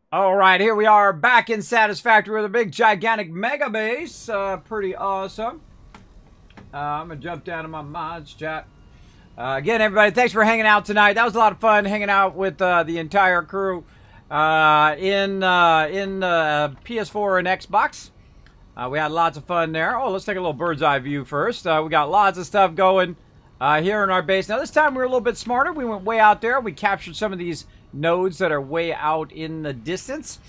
All right, here we are back in Satisfactory with a big, gigantic mega base. Pretty awesome. I'm going to jump down to my mods chat. Again, everybody, thanks for hanging out tonight. That was a lot of fun hanging out with the entire crew in PS4 and Xbox. We had lots of fun there. Oh, let's take a little bird's eye view first. We got lots of stuff going here in our base. Now, this time we were a little bit smarter. We went way out there. We captured some of these nodes that are way out in the distance.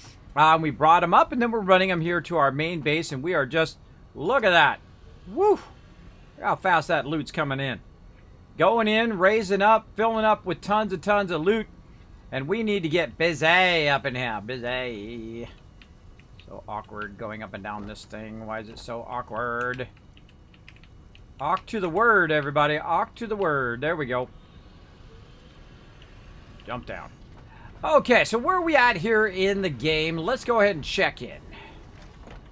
We brought them up, and then we're running them here to our main base, and we are just, look at that. Woo! Look how fast that loot's coming in. Going in, raising up, filling up with tons and tons of loot, and we need to get busy up in here. Busy. So awkward going up and down this thing. Why is it so awkward? Awk to the word, everybody. Awk to the word. There we go. Jump down. Okay, so where are we at here in the game? Let's go ahead and check in.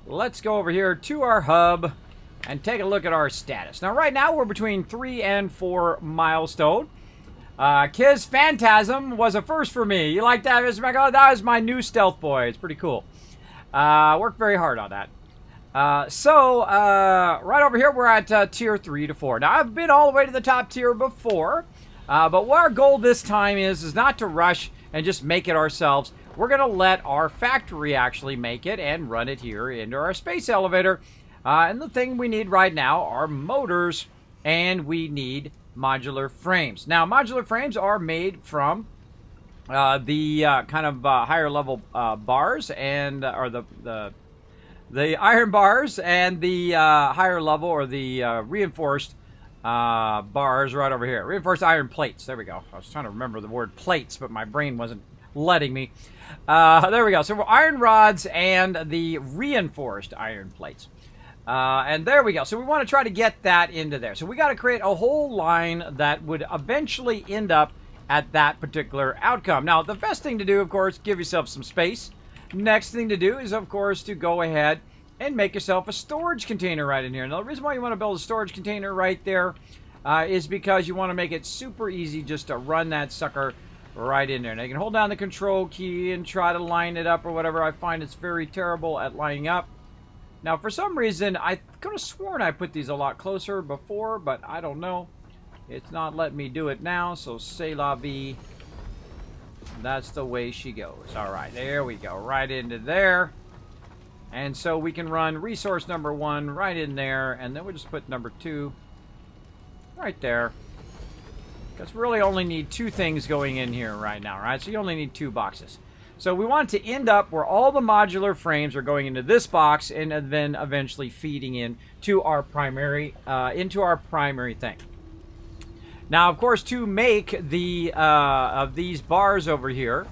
Let's go over here to our hub and take a look at our status. Now, right now, we're between 3 and 4 milestone. Kiz Phantasm was a first for me. You like that, Mr. Michael? That was my new stealth boy. It's pretty cool. Worked very hard on that. Right over here, we're at tier 3 to 4. Now, I've been all the way to the top tier before, but what our goal this time is not to rush and just make it ourselves. We're going to let our factory actually make it and run it here into our space elevator. And the thing we need right now are motors, and we need modular frames. Now, modular frames are made from the kind of higher level bars and or the iron bars and the higher level or the reinforced bars right over here. Reinforced iron plates. There we go. I was trying to remember the word plates, but my brain wasn't letting me. There we go. So we're iron rods and the reinforced iron plates. And there we go. So we want to try to get that into there. So we got to create a whole line that would eventually end up at that particular outcome. Now, the best thing to do, of course, give yourself some space. Next thing to do is, of course, to go ahead and make yourself a storage container right in here. Now, the reason why you want to build a storage container right there is because you want to make it super easy just to run that sucker right in there. Now, you can hold down the control key and try to line it up or whatever. I find it's very terrible at lining up. Now, for some reason, I could have sworn I put these a lot closer before, but I don't know. It's not letting me do it now, so c'est la vie. That's the way she goes. All right, there we go. Right into there. And so we can run resource number 1 right in there, and then we'll just put number 2 right there. Because we really only need 2 things going in here right now, right? So you only need 2 boxes. So we want it to end up where all the modular frames are going into this box and then eventually feeding in to our primary, into our primary thing. Now, of course, to make the of these bars over here,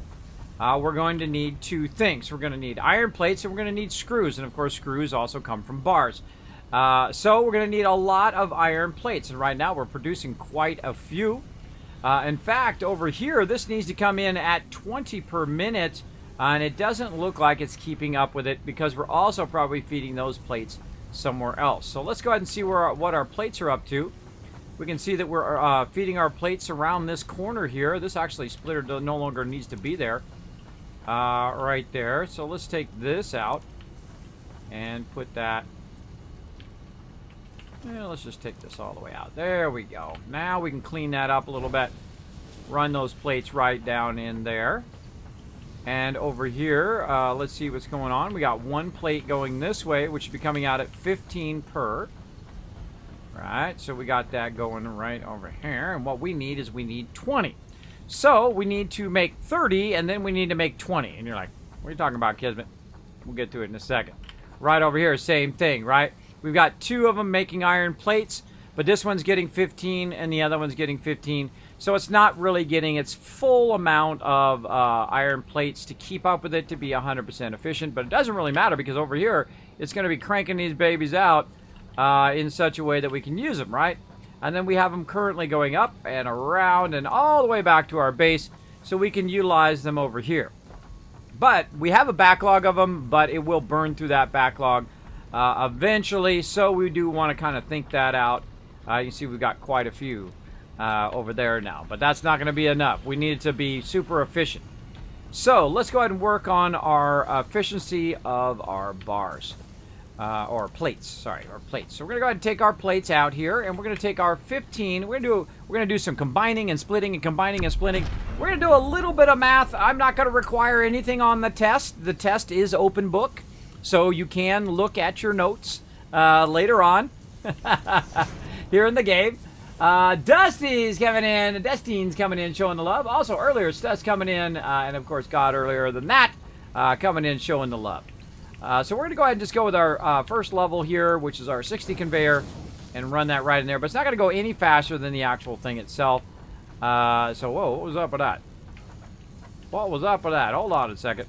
we're going to need 2 things. We're going to need iron plates and we're going to need screws. And, of course, screws also come from bars. So we're going to need a lot of iron plates. And right now we're producing quite a few. In fact, over here, this needs to come in at 20 per minute. And it doesn't look like it's keeping up with it because we're also probably feeding those plates somewhere else. So let's go ahead and see what our plates are up to. We can see that we're feeding our plates around this corner here. This actually splitter no longer needs to be there. Right there. So let's take this out and put that. Yeah, let's just take this all the way out. There we go. Now we can clean that up a little bit. Run those plates right down in there. And over here, let's see what's going on. We got 1 plate going this way, which should be coming out at 15 per. Right, so we got that going right over here. And what we need is we need 20. So we need to make 30, and then we need to make 20. And you're like, what are you talking about, Kismet? We'll get to it in a second. Right over here, same thing, right? We've got 2 of them making iron plates, but this one's getting 15, and the other one's getting 15. So it's not really getting its full amount of iron plates to keep up with it to be 100% efficient. But it doesn't really matter because over here, it's going to be cranking these babies out in such a way that we can use them, right? And then we have them currently going up and around and all the way back to our base so we can utilize them over here. But we have a backlog of them, but it will burn through that backlog eventually. So we do want to kind of think that out. You can see we've got quite a few over there now. But that's not going to be enough. We need it to be super efficient. So let's go ahead and work on our efficiency of our bars. Or plates, sorry, our plates. So we're going to go ahead and take our plates out here, and we're going to take our 15. We're going to do some combining and splitting and combining and splitting. We're going to do a little bit of math. I'm not going to require anything on the test. The test is open book, so you can look at your notes later on here in the game. Dusty's coming in. Dustine's coming in, showing the love. Also, earlier, Stu's coming in, and of course, God earlier than that, coming in, showing the love. So we're going to go ahead and just go with our first level here, which is our 60 conveyor, and run that right in there. But it's not going to go any faster than the actual thing itself. So, whoa, what was up with that? What was up with that? Hold on a second.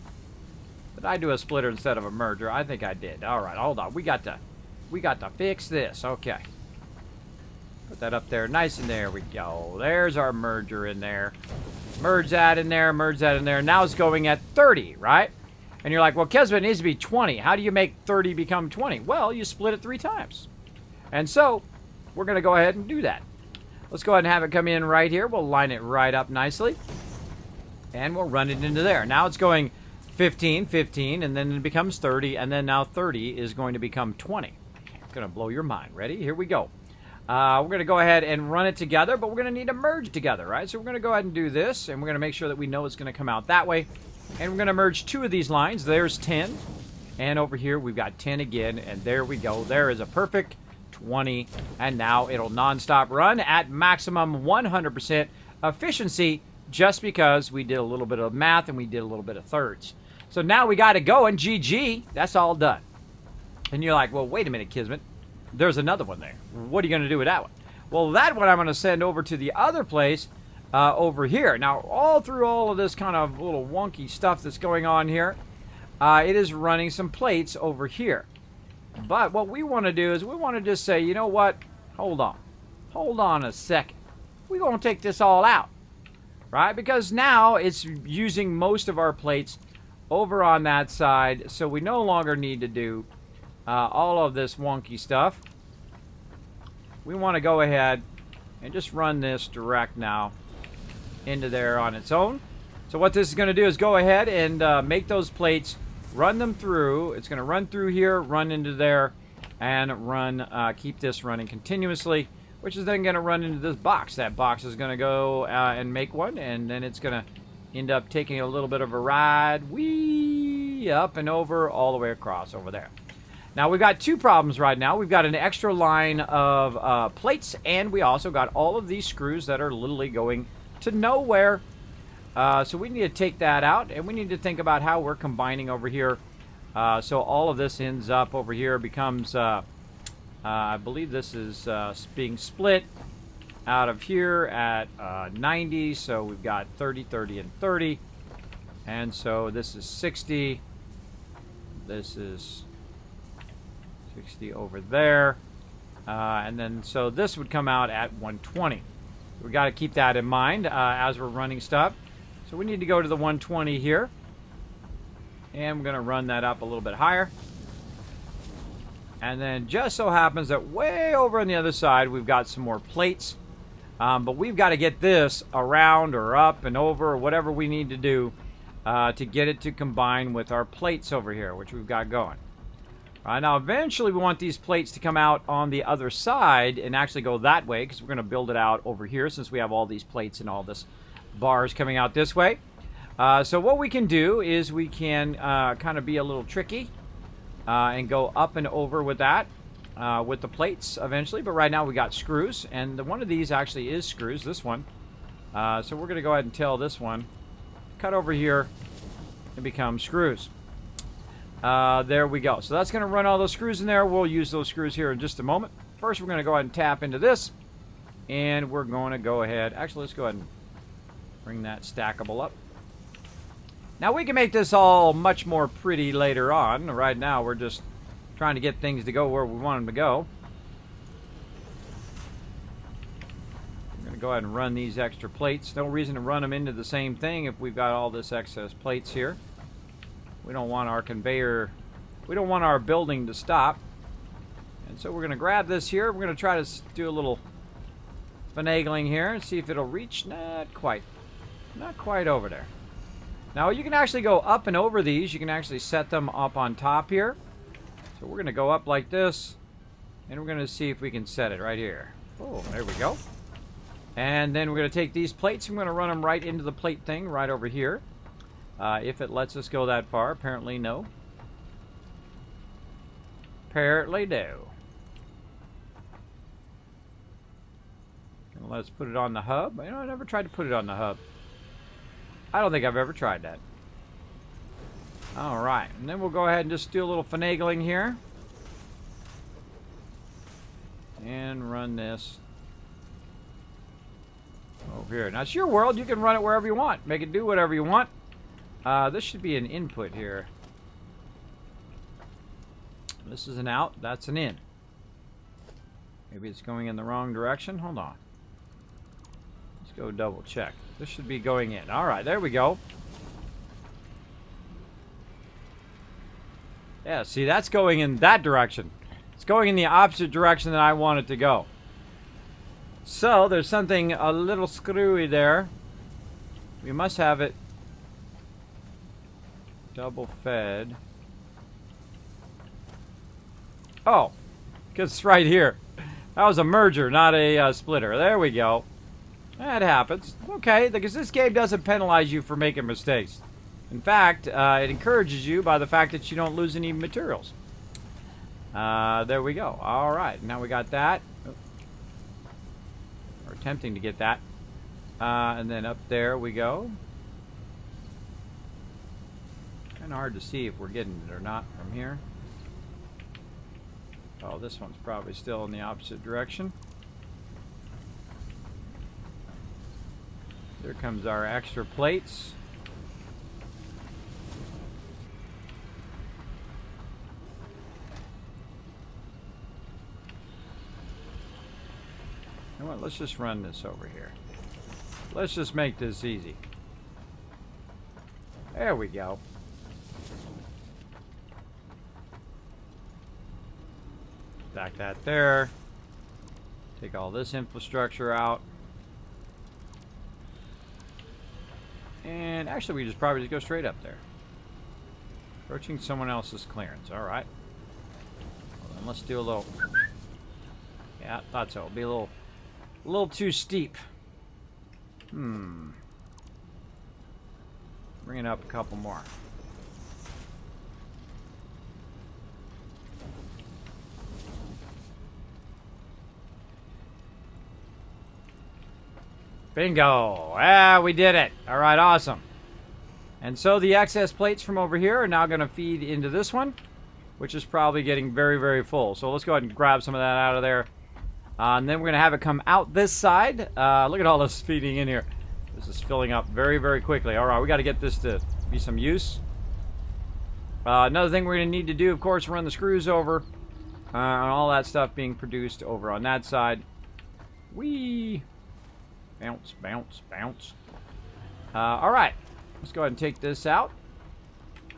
Did I do a splitter instead of a merger? I think I did. All right, hold on. We got to fix this. Okay. Put that up there. Nice, and there we go. There's our merger in there. Merge that in there, merge that in there. Now it's going at 30, right? And you're like, well, Kismet needs to be 20. How do you make 30 become 20? Well, you split it 3 times. And so, we're going to go ahead and do that. Let's go ahead and have it come in right here. We'll line it right up nicely. And we'll run it into there. Now it's going 15, 15, and then it becomes 30. And then now 30 is going to become 20. It's going to blow your mind. Ready? Here we go. We're going to go ahead and run it together, but we're going to need to merge together, right? So we're going to go ahead and do this, and we're going to make sure that we know it's going to come out that way. And we're going to merge 2 of these lines. There's 10. And over here, we've got 10 again. And there we go. There is a perfect 20. And now it'll nonstop run at maximum 100% efficiency just because we did a little bit of math and we did a little bit of thirds. So now we got it going. GG. That's all done. And you're like, well, wait a minute, Kismet. There's another one there. What are you going to do with that one? Well, that one I'm going to send over to the other place. Over here. Now, all through all of this kind of little wonky stuff that's going on here, it is running some plates over here. But what we want to do is we want to just say, you know what? Hold on. Hold on a second. We're going to take this all out. Right? Because now it's using most of our plates over on that side. So we no longer need to do all of this wonky stuff. We want to go ahead and just run this direct now into there on its own. So what this is going to do is go ahead and make those plates, run them through. It's going to run through here, run into there, and run. Keep this running continuously, which is then going to run into this box. That box is going to go and make one, and then it's going to end up taking a little bit of a ride, wee, up and over, all the way across over there. Now, we've got 2 problems right now. We've got an extra line of plates, and we also got all of these screws that are literally going to nowhere. So we need to take that out, and we need to think about how we're combining over here. So all of this ends up over here, becomes, I believe this is being split out of here at 90. So we've got 30, 30, and 30. And so this is 60. This is 60 over there. And then so this would come out at 120. We got to keep that in mind as we're running stuff. So we need to go to the 120 here. And we're going to run that up a little bit higher. And then just so happens that way over on the other side, we've got some more plates. But we've got to get this around or up and over or whatever we need to do to get it to combine with our plates over here, which we've got going. Now, eventually, we want these plates to come out on the other side and actually go that way because we're going to build it out over here since we have all these plates and all this bars coming out this way. So what we can do is we can kind of be a little tricky and go up and over with that with the plates eventually. But right now, we got screws, and one of these actually is screws, this one. So we're going to go ahead and tell this one, cut over here and become screws. There we go. So that's going to run all those screws in there. We'll use those screws here in just a moment. First, we're going to go ahead and tap into this. And we're going to go ahead. Actually, let's go ahead and bring that stackable up. Now, we can make this all much more pretty later on. Right now, we're just trying to get things to go where we want them to go. I'm going to go ahead and run these extra plates. No reason to run them into the same thing if we've got all this excess plates here. We don't want our conveyor, we don't want our building to stop. And so we're going to grab this here. We're going to try to do a little finagling here and see if it'll reach. Not quite. Not quite over there. Now you can actually go up and over these. You can actually set them up on top here. So we're going to go up like this. And we're going to see if we can set it right here. Oh, there we go. And then we're going to take these plates. I'm going to run them right into the plate thing right over here. If it lets us go that far. Apparently no. Apparently no. Let's put it on the hub. You know, I never tried to put it on the hub. I don't think I've ever tried that. Alright, and then we'll go ahead and just do a little finagling here. And run this over here. Now, it's your world. You can run it wherever you want. Make it do whatever you want. This should be an input here. This is an out. That's an in. Maybe it's going in the wrong direction. Hold on. Let's go double check. This should be going in. Alright, there we go. Yeah, see, that's going in that direction. It's going in the opposite direction that I want it to go. So, there's something a little screwy there. We must have it double fed. Oh, because it's right here. That was a merger, not a splitter. There we go. That happens. Okay, because this game doesn't penalize you for making mistakes. In fact, it encourages you by the fact that you don't lose any materials. There we go. Alright, now we got that. We're attempting to get that. And then up there we go. Kind of hard to see if we're getting it or not from here. Oh, this one's probably still in the opposite direction. There comes our extra plates. You know what? Let's just run this over here. Let's just make this easy. There we go. Stack that there. Take all this infrastructure out. And actually, we just probably just go straight up there. Approaching someone else's clearance. Alright. Well, then let's do a little... Yeah, I thought so. It'll be a little too steep. Bring it up a couple more. Bingo! Ah, we did it! Alright, awesome. And so the excess plates from over here are now going to feed into this one, which is probably getting very, very full. So let's go ahead and grab some of that out of there. And then we're going to have it come out this side. Look at all this feeding in here. This is filling up very, very quickly. Alright, we got to get this to be some use. Another thing we're going to need to do, of course, run the screws over. And all that stuff being produced over on that side. Whee! Bounce, bounce, bounce. Alright, let's go ahead and take this out.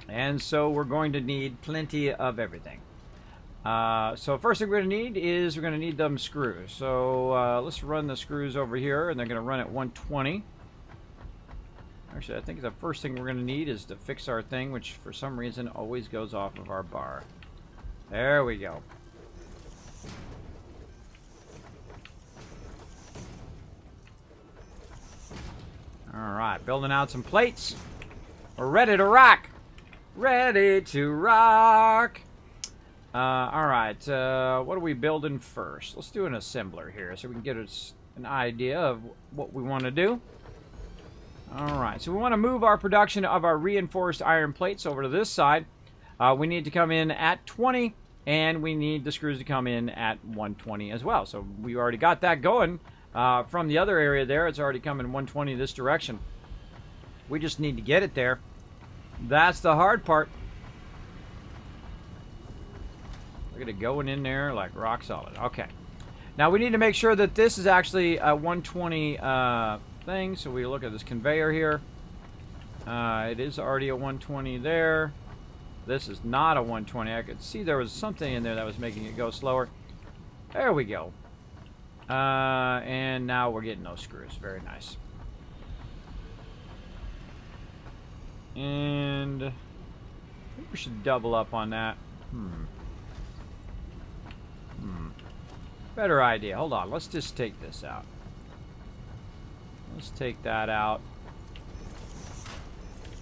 And so we're going to need plenty of everything. So first thing we're going to need is we're going to need them screws. So let's run the screws over here, and they're going to run at 120. Actually, I think the first thing we're going to need is to fix our thing, which for some reason always goes off of our bar. There we go. Alright, building out some plates. We're ready to rock. Ready to rock. Alright, what are we building first? Let's do an assembler here so we can get us an idea of what we want to do. Alright, so we want to move our production of our reinforced iron plates over to this side. We need to come in at 20, and we need the screws to come in at 120 as well. So we already got that going. From the other area there, it's already coming 120 this direction. We just need to get it there. That's the hard part. Look at it going in there like rock solid. Okay. Now we need to make sure that this is actually a 120 thing. So we look at this conveyor here. It is already a 120 there. This is not a 120. I could see there was something in there that was making it go slower. There we go. And now we're getting those screws. Very nice. And I think we should double up on that. Better idea. Hold on. Let's just take this out. Let's take that out.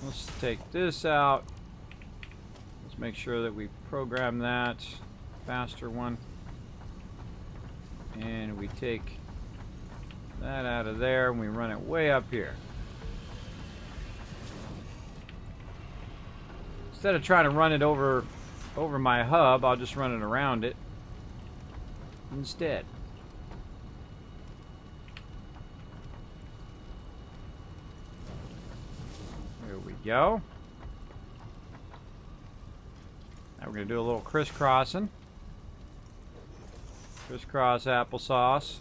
Let's take this out. Let's make sure that we program that. Faster one. And we take that out of there and we run it way up here. Instead of trying to run it over my hub, I'll just run it around it instead. There we go. Now we're going to do a little crisscrossing. Crisscross applesauce.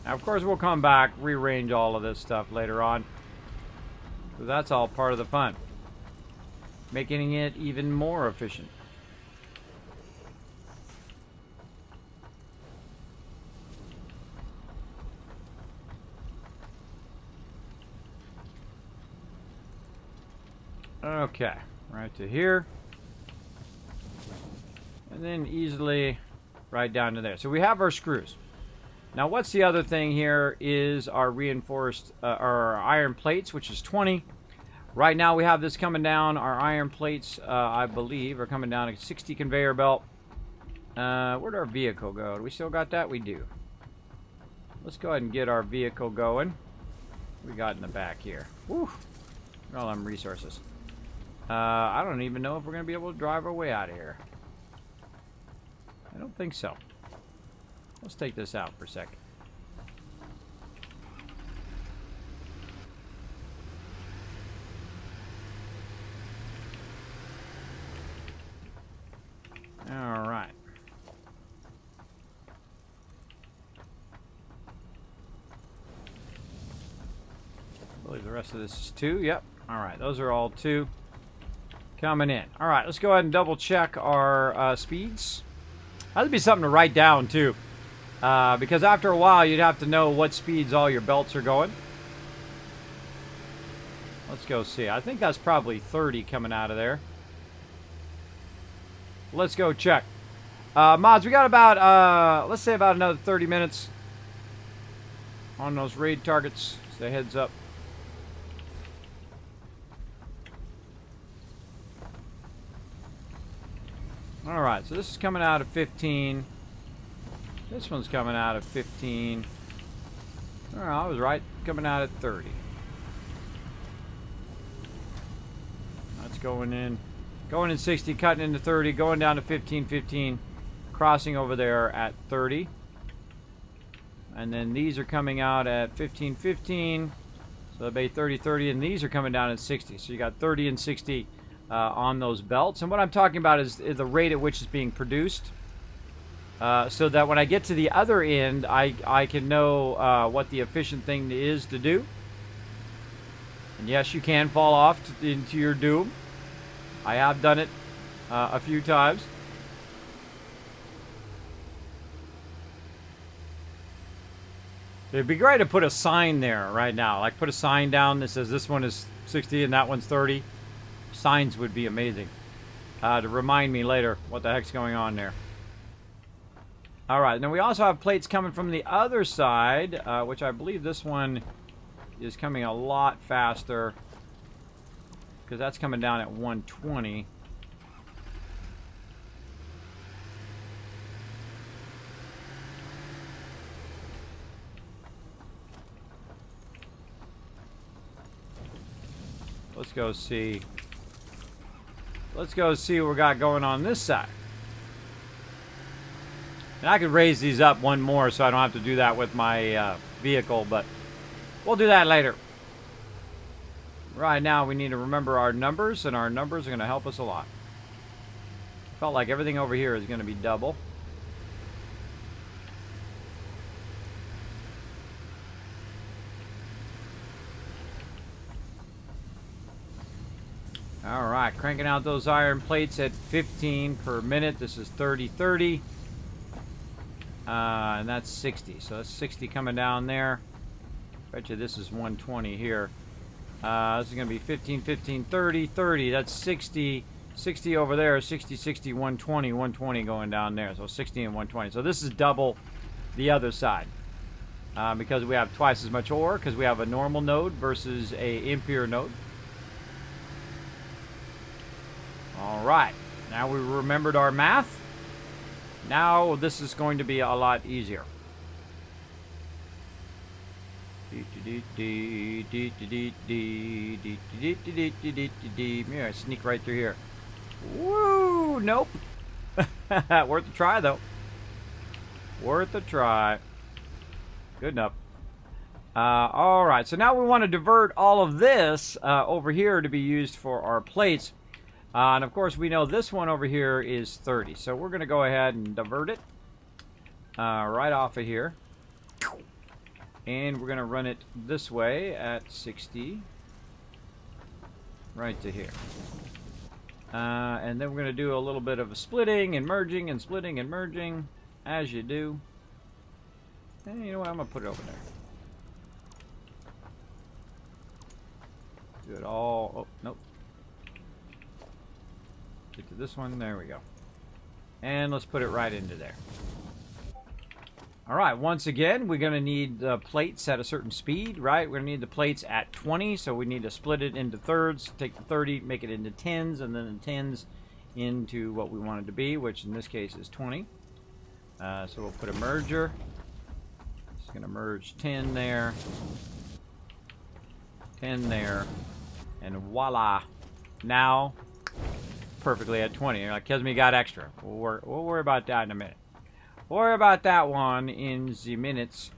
Now, of course, we'll come back, rearrange all of this stuff later on. So that's all part of the fun. Making it even more efficient. Okay, right to here. And then easily right down to there. So we have our screws. Now what's the other thing here is our reinforced, our iron plates, which is 20. Right now we have this coming down. Our iron plates, I believe, are coming down a 60 conveyor belt. Where'd our vehicle go? Do we still got that? We do. Let's go ahead and get our vehicle going. What we got in the back here? Woo! All them resources. I don't even know if we're going to be able to drive our way out of here. I don't think so. Let's take this out for a sec. All right. I believe the rest of this is 2. Yep. All right. Those are all 2 coming in. All right. Let's go ahead and double check our speeds. That'd be something to write down too. Because after a while, you'd have to know what speeds all your belts are going. Let's go see. I think that's probably 30 coming out of there. Let's go check. Mods, we got about, let's say about another 30 minutes on those raid targets. So heads up. Alright, so this is coming out of 15. This one's coming out of 15. Alright, I was right. Coming out at 30. That's going in. Going in 60, cutting into 30, going down to 15, 15. Crossing over there at 30. And then these are coming out at 15, 15. So that'll be 30, 30. And these are coming down at 60. So you got 30 and 60 on those belts. And what I'm talking about is the rate at which it's being produced. So that when I get to the other end, I can know what the efficient thing is to do. And yes, you can fall off into your doom. I have done it a few times. It'd be great to put a sign there right now. Like put a sign down that says this one is 60 and that one's 30. Signs would be amazing. To remind me later what the heck's going on there. Alright, then we also have plates coming from the other side, which I believe this one is coming a lot faster. Because that's coming down at 120. Let's go see. Let's go see what we got going on this side. And I could raise these up one more so I don't have to do that with my vehicle, but we'll do that later. Right now we need to remember our numbers, and our numbers are going to help us a lot. Felt like everything over here is going to be double. All right, cranking out those iron plates at 15 per minute. This is 30. And that's 60. So that's 60 coming down there. Bet you this is 120 here. This is going to be 15, 30. That's 60. 60 over there, 60, 120, 120 going down there. So 60 and 120. So this is double the other side. Because we have twice as much ore, because we have a normal node versus a impure node. All right, now we remembered our math. Now this is going to be a lot easier. Yeah, sneak right through here. Woo! Nope. Worth a try, though. Worth a try. Good enough. All right, so now we want to divert all of this over here to be used for our plates. And of course, we know this one over here is 30. So we're going to go ahead and divert it right off of here. And we're going to run it this way at 60. Right to here. And then we're going to do a little bit of a splitting and merging and splitting and merging, as you do. And you know what? I'm going to put it over there. Do it all. Oh, nope. Get to this one. There we go. And let's put it right into there. All right. Once again, we're going to need the plates at a certain speed, right? We're going to need the plates at 20, so we need to split it into thirds. Take the 30, make it into tens, and then the tens into what we want it to be, which in this case is 20. So we'll put a merger. It's going to merge 10 there, 10 there, and voila. Now, perfectly at 20. You're like, Kismet got extra. We'll worry about that in a minute. We'll worry about that one in the minutes.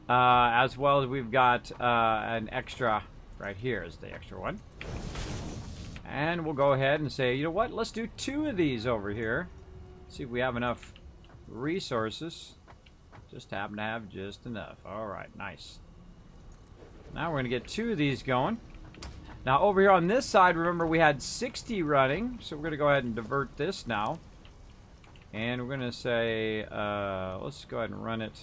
As well as we've got an extra right here is the extra one. And we'll go ahead and say, you know what? Let's do 2 of these over here. See if we have enough resources. Just happen to have just enough. All right, nice. Now we're going to get 2 of these going. Now over here on this side, remember we had 60 running. So we're going to go ahead and divert this now. And we're going to say, let's go ahead and run it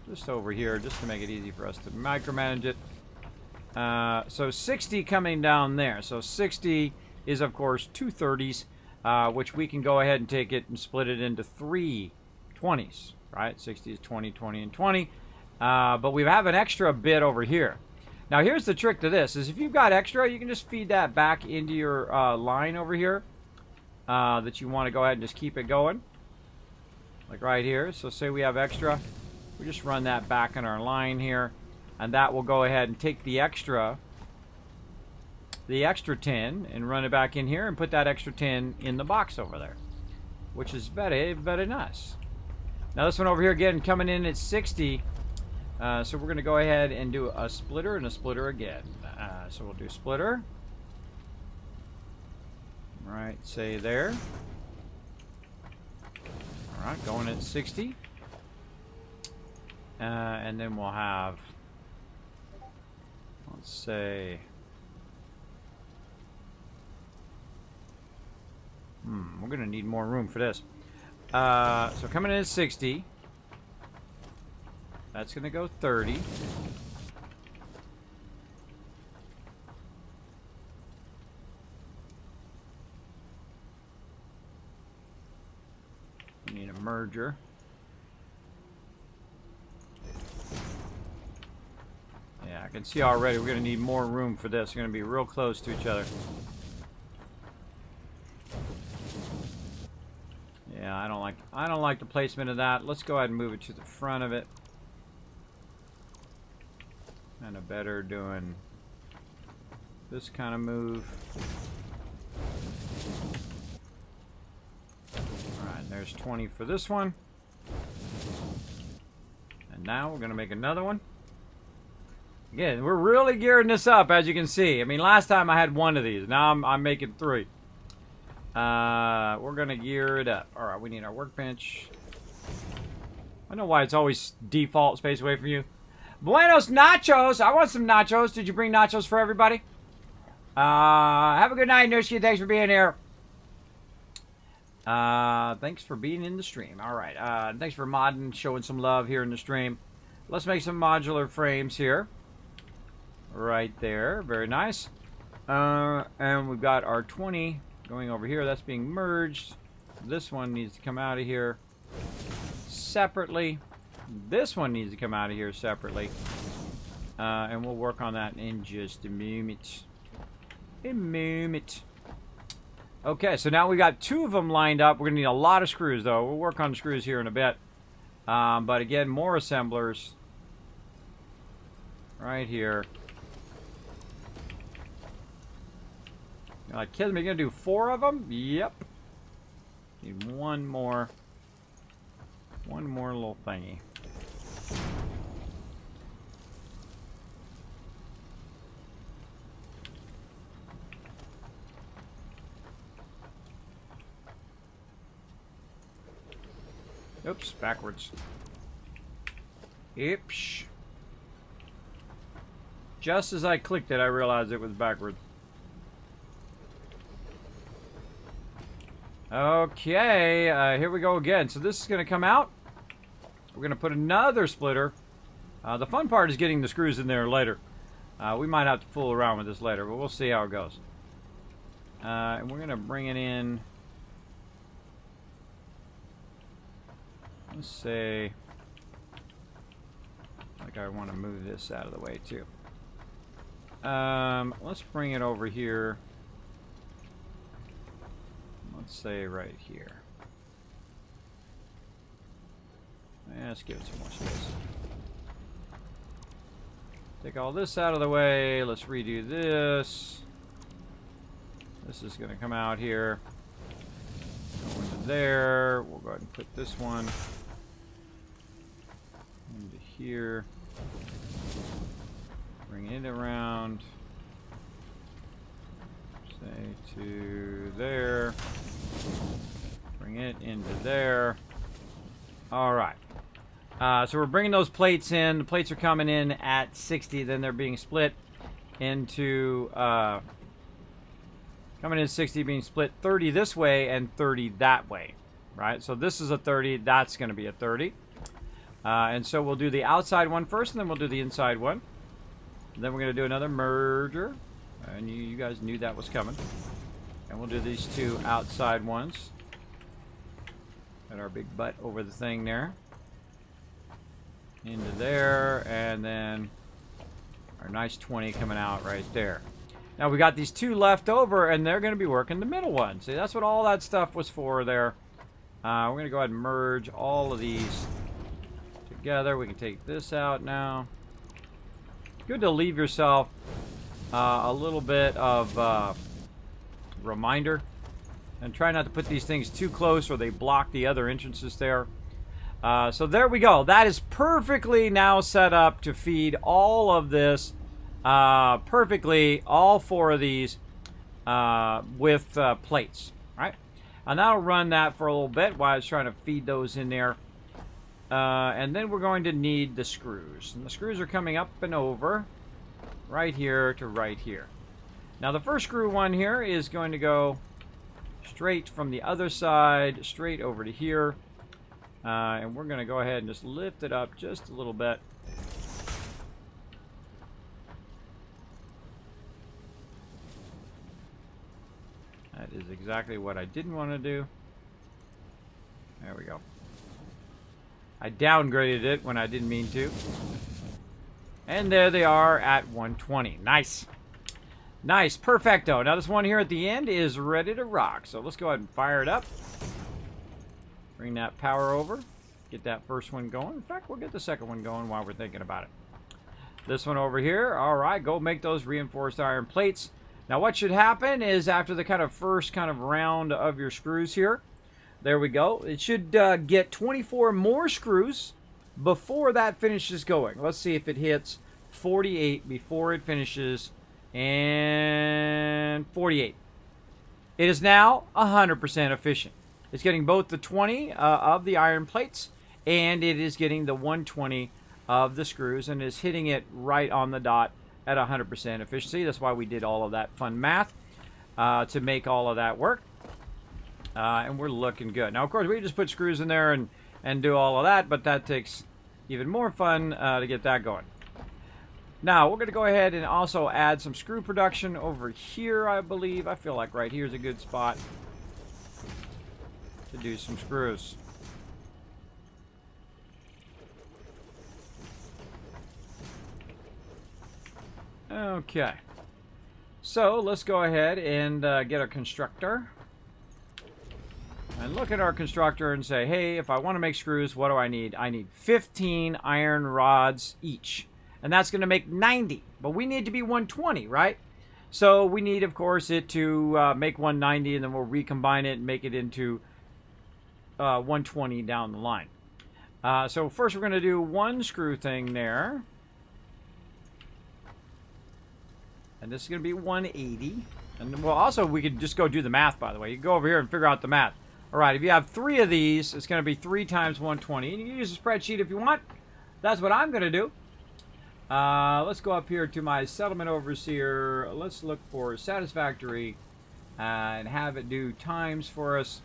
just over here, just to make it easy for us to micromanage it. So 60 coming down there. So 60 is, of course, 2 30s, which we can go ahead and take it and split it into 3 20s, right? 60 is 20, 20, and 20. But we have an extra bit over here. Now, here's the trick to this, is if you've got extra, you can just feed that back into your line over here that you want to go ahead and just keep it going. Like right here. So say we have extra. We just run that back in our line here. And that will go ahead and take the extra 10 and run it back in here and put that extra 10 in the box over there. Which is very, very nice. Now this one over here again coming in at 60. So we're going to go ahead and do a splitter and a splitter again. So we'll do splitter. Right, say there. Alright, going at 60. And then we'll have, let's say, we're going to need more room for this. So coming in at 60. That's going to go 30. We need a merger. Yeah, I can see already we're going to need more room for this. We're going to be real close to each other. Yeah, I don't like the placement of that. Let's go ahead and move it to the front of it. Kind of better doing this kind of move. Alright, there's 20 for this one. And now we're going to make another one. Again, we're really gearing this up, as you can see. I mean, last time I had 1 of these. Now I'm making 3. We're going to gear it up. Alright, we need our workbench. I know why it's always default space away from you. Buenos nachos. I want some nachos. Did you bring nachos for everybody? Have a good night, Nushki. Thanks for being here. Thanks for being in the stream. All right. Thanks for modding, showing some love here in the stream. Let's make some modular frames here. Right there. Very nice. And we've got our 20 going over here. That's being merged. This one needs to come out of here separately. This one needs to come out of here separately. And we'll work on that in just a moment. Okay, so now we got 2 of them lined up. We're going to need a lot of screws, though. We'll work on the screws here in a bit. But again, more assemblers. Right here. You're like, Kismet, you going to do 4 of them? Yep. Need one more little thingy. Oops, backwards. Oops. Just as I clicked it, I realized it was backwards. Okay, here we go again. So this is going to come out. We're going to put another splitter. The fun part is getting the screws in there later. We might have to fool around with this later, but we'll see how it goes. And we're going to bring it in. Let's say, like I want to move this out of the way too. Let's bring it over here. Let's say right here. Let's give it some more space. Take all this out of the way. Let's redo this. This is going to come out here. Go into there. We'll go ahead and put this one into here. Bring it around. Say to there. Bring it into there. All right. So we're bringing those plates in. The plates are coming in at 60. Then they're being split into... coming in 60, being split 30 this way and 30 that way. Right? So this is a 30. That's going to be a 30. And so we'll do the outside one first, and then we'll do the inside one. And then we're going to do another merger. And you guys knew that was coming. And we'll do these 2 outside ones. Got our big butt over the thing there. Into there. And then our nice 20 coming out right there. Now we got these 2 left over, and they're going to be working the middle one. See, that's what all that stuff was for there. We're going to go ahead and merge all of these together. We can take this out now. Good to leave yourself a little bit of reminder. And try not to put these things too close or they block the other entrances there. So there we go. That is perfectly now set up to feed all of this perfectly, all 4 of these with plates, right? And that'll run that for a little bit while I was trying to feed those in there. And then we're going to need the screws. And the screws are coming up and over right here to right here. Now the first screw one here is going to go straight from the other side, straight over to here. And we're going to go ahead and just lift it up just a little bit. That is exactly what I didn't want to do. There we go. I downgraded it when I didn't mean to. And there they are at 120. Nice. Nice. Perfecto. Now this one here at the end is ready to rock. So let's go ahead and fire it up. Bring that power over. Get that first one going. In fact, we'll get the second one going while we're thinking about it. This one over here. All right. Go make those reinforced iron plates. Now what should happen is after the kind of first kind of round of your screws here, there we go. It should get 24 more screws before that finishes going. Let's see if it hits 48 before it finishes. And 48. It is now 100% efficient. It's getting both the 20 of the iron plates, and it is getting the 120 of the screws, and is hitting it right on the dot at 100% efficiency. That's why we did all of that fun math to make all of that work. And we're looking good. Now, of course, we just put screws in there and do all of that, but that takes even more fun to get that going. Now, we're going to go ahead and also add some screw production over here, I believe. I feel like right here is a good spot to do some screws. Okay. So, let's go ahead and get a constructor. And look at our constructor and say, hey, if I want to make screws, what do I need? I need 15 iron rods each. And that's going to make 90. But we need to be 120, right? So we need, of course, it to make 190, and then we'll recombine it and make it into 120 down the line. So first we're going to do one screw thing there. And this is going to be 180. And then, well, also, we could just go do the math, by the way. You can go over here and figure out the math. All right, if you have 3 of these, it's going to be 3 times 120. And you can use a spreadsheet if you want. That's what I'm going to do. Let's go up here to my settlement overseer. Let's look for Satisfactory and have it do times for us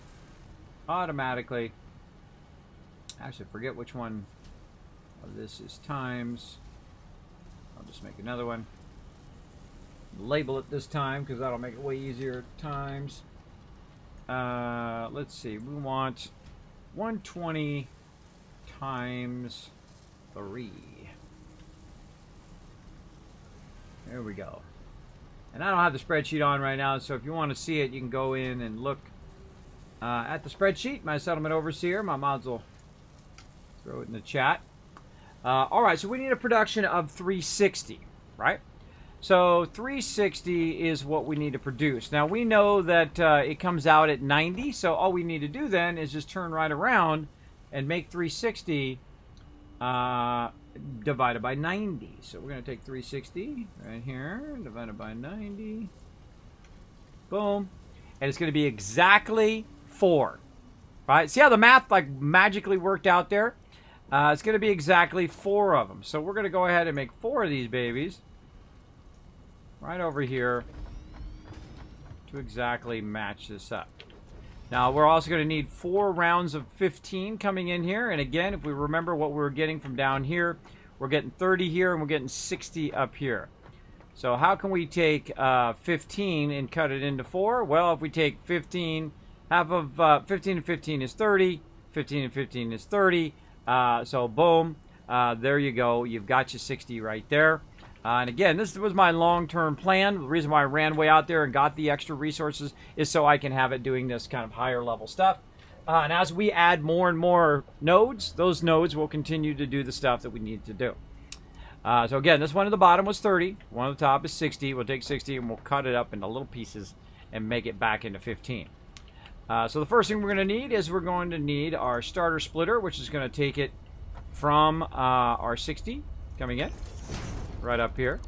automatically. Actually, forget which one of this is times. I'll just make another one. Label it this time because that'll make it way easier. Times. Let's see. We want 120 times 3. There we go. And I don't have the spreadsheet on right now, so if you want to see it, you can go in and look at the spreadsheet. My settlement overseer, my mods will throw it in the chat. All right, so we need a production of 360, right? So 360 is what we need to produce. Now, we know that it comes out at 90, so all we need to do then is just turn right around and make 360 divided by 90. So we're going to take 360 right here, divided by 90. Boom. And it's going to be exactly 4. Right? See how the math like magically worked out there? It's going to be exactly 4 of them. So we're going to go ahead and make 4 of these babies right over here to exactly match this up. Now, we're also going to need 4 rounds of 15 coming in here. And again, if we remember what we were getting from down here, we're getting 30 here and we're getting 60 up here. So how can we take 15 and cut it into 4? Well, if we take 15, half of 15 and 15 is 30. 15 and 15 is 30. So boom, there you go. You've got your 60 right there. And again, this was my long-term plan. The reason why I ran way out there and got the extra resources is so I can have it doing this kind of higher level stuff. And as we add more and more nodes, those nodes will continue to do the stuff that we need to do. So again, this one at the bottom was 30. One at the top is 60. We'll take 60 and we'll cut it up into little pieces and make it back into 15. So the first thing we're going to need is we're going to need our starter splitter, which is going to take it from our 60 coming in. Right up here.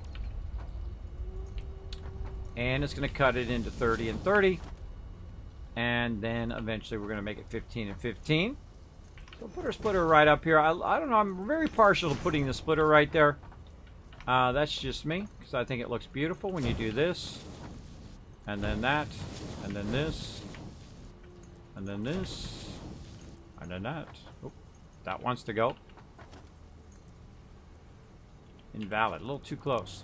And it's going to cut it into 30 and 30. And then eventually we're going to make it 15 and 15. So put our splitter right up here. I don't know. I'm very partial to putting the splitter right there. That's just me. Because I think it looks beautiful when you do this. And then that. And then this. And then this. And then that. Oh, that wants to go. Invalid. A little too close.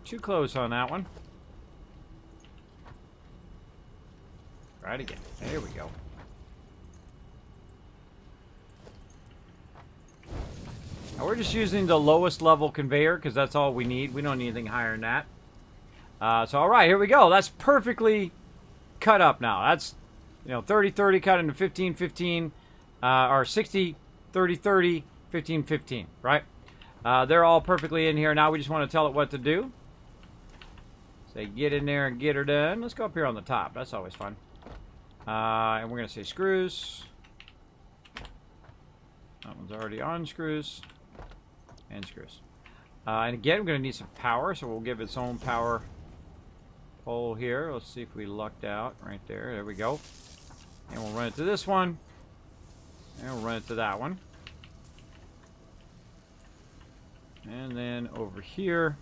Too close on that one. Try it again. There we go. Now we're just using the lowest level conveyor because that's all we need. We don't need anything higher than that. So all right, here we go. That's perfectly cut up now. That's 30-30 cut into 15-15, or 60-30-30, 15-15, right? They're all perfectly in here. Now we just want to tell it what to do. Say get in there and get her done. Let's go up here on the top. That's always fun. And we're going to say screws. That one's already on screws. And screws. And again, we're going to need some power. So we'll give its own power pole here. Let's see if we lucked out right there. There we go. And we'll run it to this one. And we'll run it to that one. And then over here,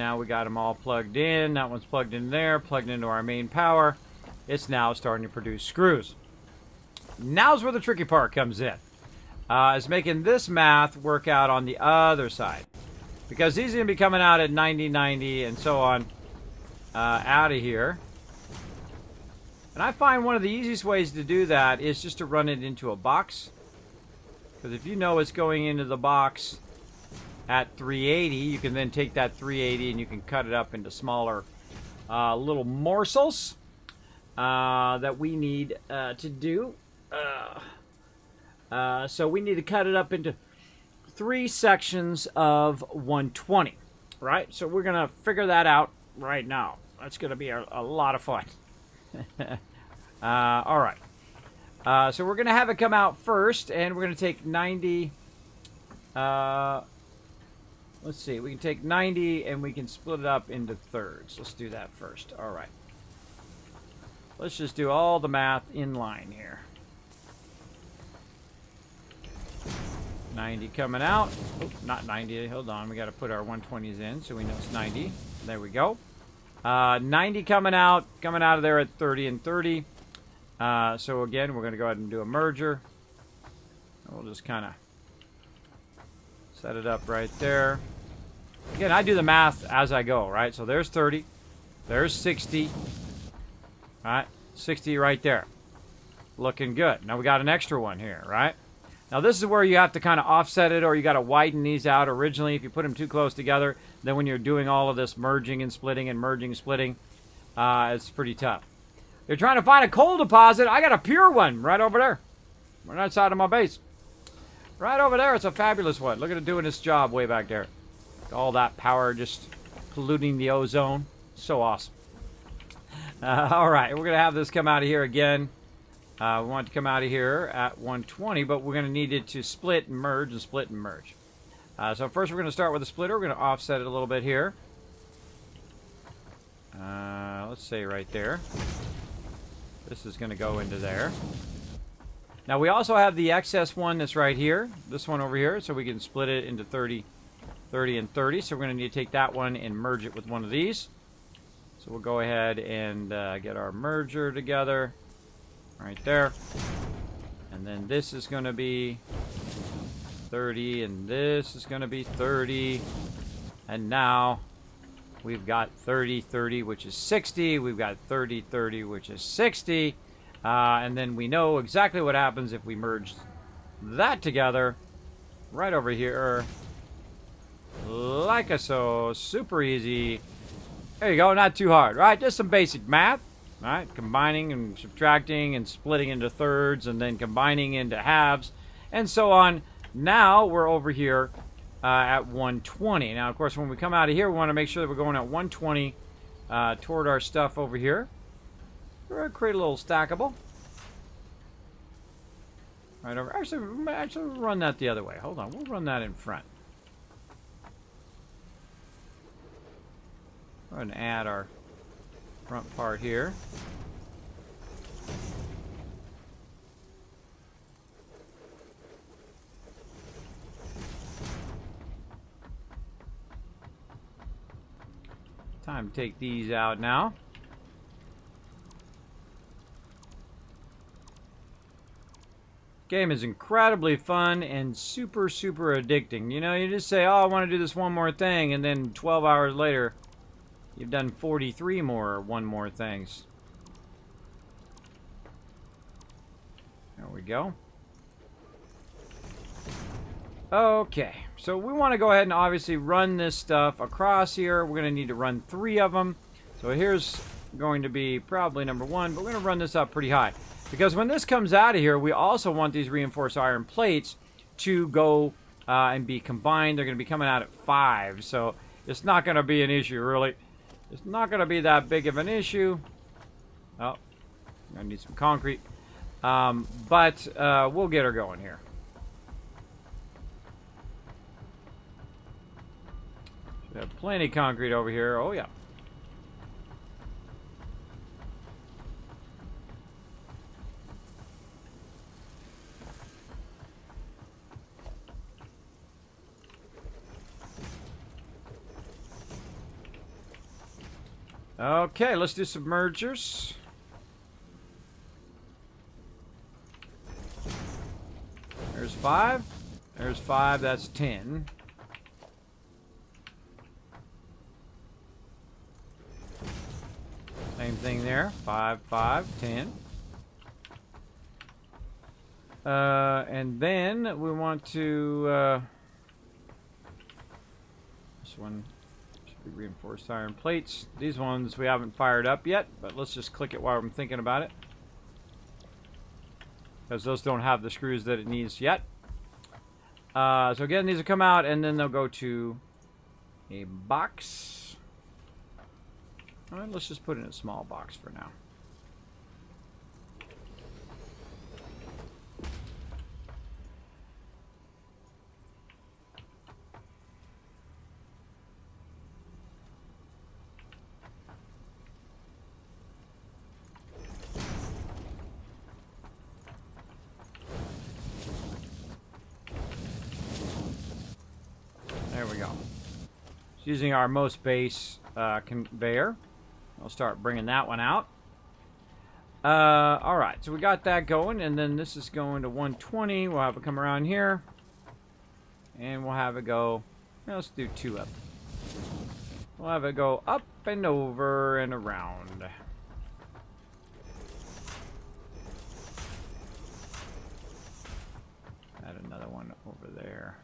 now we got them all plugged in. That one's plugged in there, plugged into our main power. It's now starting to produce screws. Now's where the tricky part comes in. Is making this math work out on the other side. Because these are going to be coming out at 90, 90, and so on out of here. And I find one of the easiest ways to do that is just to run it into a box. Because if you know it's going into the box at 380, you can then take that 380 and you can cut it up into smaller little morsels that we need to do. So we need to cut it up into 3 sections of 120, right? So we're going to figure that out right now. That's going to be a lot of fun. All right. So we're going to have it come out first, and we're going to take 90. Let's see. We can take 90, and we can split it up into thirds. Let's do that first. All right. Let's just do all the math in line here. 90 coming out. Oh, not 90. Hold on. We got to put our 120s in so we know it's 90. There we go. 90 coming out of there at 30 and 30. So again, we're going to go ahead and do a merger. We'll just kind of set it up right there. Again, I do the math as I go, right? So there's 30. There's 60. All right, 60 right there. Looking good. Now we got an extra one here, right? Now this is where you have to kind of offset it, or you got to widen these out originally. If you put them too close together, then when you're doing all of this merging and splitting and merging and splitting, it's pretty tough. You're trying to find a coal deposit. I got a pure one right over there. Right outside of my base. Right over there. It's a fabulous one. Look at it doing its job way back there. All that power just polluting the ozone. So awesome. All right. We're going to have this come out of here again. We want it to come out of here at 120, but we're going to need it to split and merge and split and merge. So first we're going to start with a splitter. We're going to offset it a little bit here. Let's say right there. This is going to go into there. Now we also have the excess one that's right here. This one over here, so we can split it into 30, 30, and 30. So we're going to need to take that one and merge it with one of these. So we'll go ahead and get our merger together. Right there. And then this is going to be 30, and this is going to be 30. And now we've got 30, 30, which is 60. We've got 30, 30, which is 60. And then we know exactly what happens if we merge that together right over here. Like so. Super easy. There you go. Not too hard, right? Just some basic math. Right, combining and subtracting and splitting into thirds and then combining into halves and so on. Now we're over here at 120. Now, of course, when we come out of here, we want to make sure that we're going at 120 toward our stuff over here. We're going to create a little stackable. Right over. Actually, we'll run that the other way. Hold on. We'll run that in front. Go ahead and add our front part here. Time to take these out now. Game is incredibly fun and super, super addicting. You know, you just say, oh, I want to do this one more thing, and then 12 hours later, you've done 43 more one more things. There we go. Okay, so we want to go ahead and obviously run this stuff across here. We're going to need to run 3 of them. So here's going to be probably number 1, but we're going to run this up pretty high. Because when this comes out of here, we also want these reinforced iron plates to go and be combined. They're going to be coming out at 5, so it's not going to be an issue, really. It's not going to be that big of an issue. Oh, I need some concrete. But we'll get her going here. We have plenty of concrete over here. Oh, yeah. Okay, let's do submergers. There's 5. There's 5, that's 10. Same thing there. 5, 5, 10. And then we want to... this one should be reinforced iron plates. These ones we haven't fired up yet, but let's just click it while I'm thinking about it. Because those don't have the screws that it needs yet. So again, these will come out, and then they'll go to a box. All right, let's just put it in a small box for now. There we go. It's using our most base conveyor. I'll start bringing that one out. Alright, so we got that going, and then this is going to 120. We'll have it come around here. And we'll have it go... let's do 2 up. We'll have it go up and over and around. Add another one over there.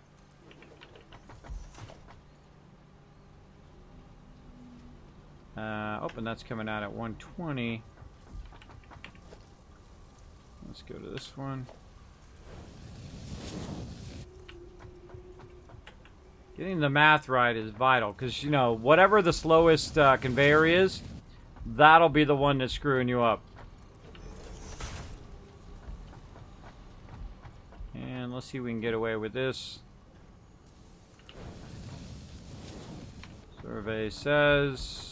Oh, and that's coming out at 120. Let's go to this one. Getting the math right is vital, because, you know, whatever the slowest conveyor is, that'll be the one that's screwing you up. And let's see if we can get away with this. Survey says...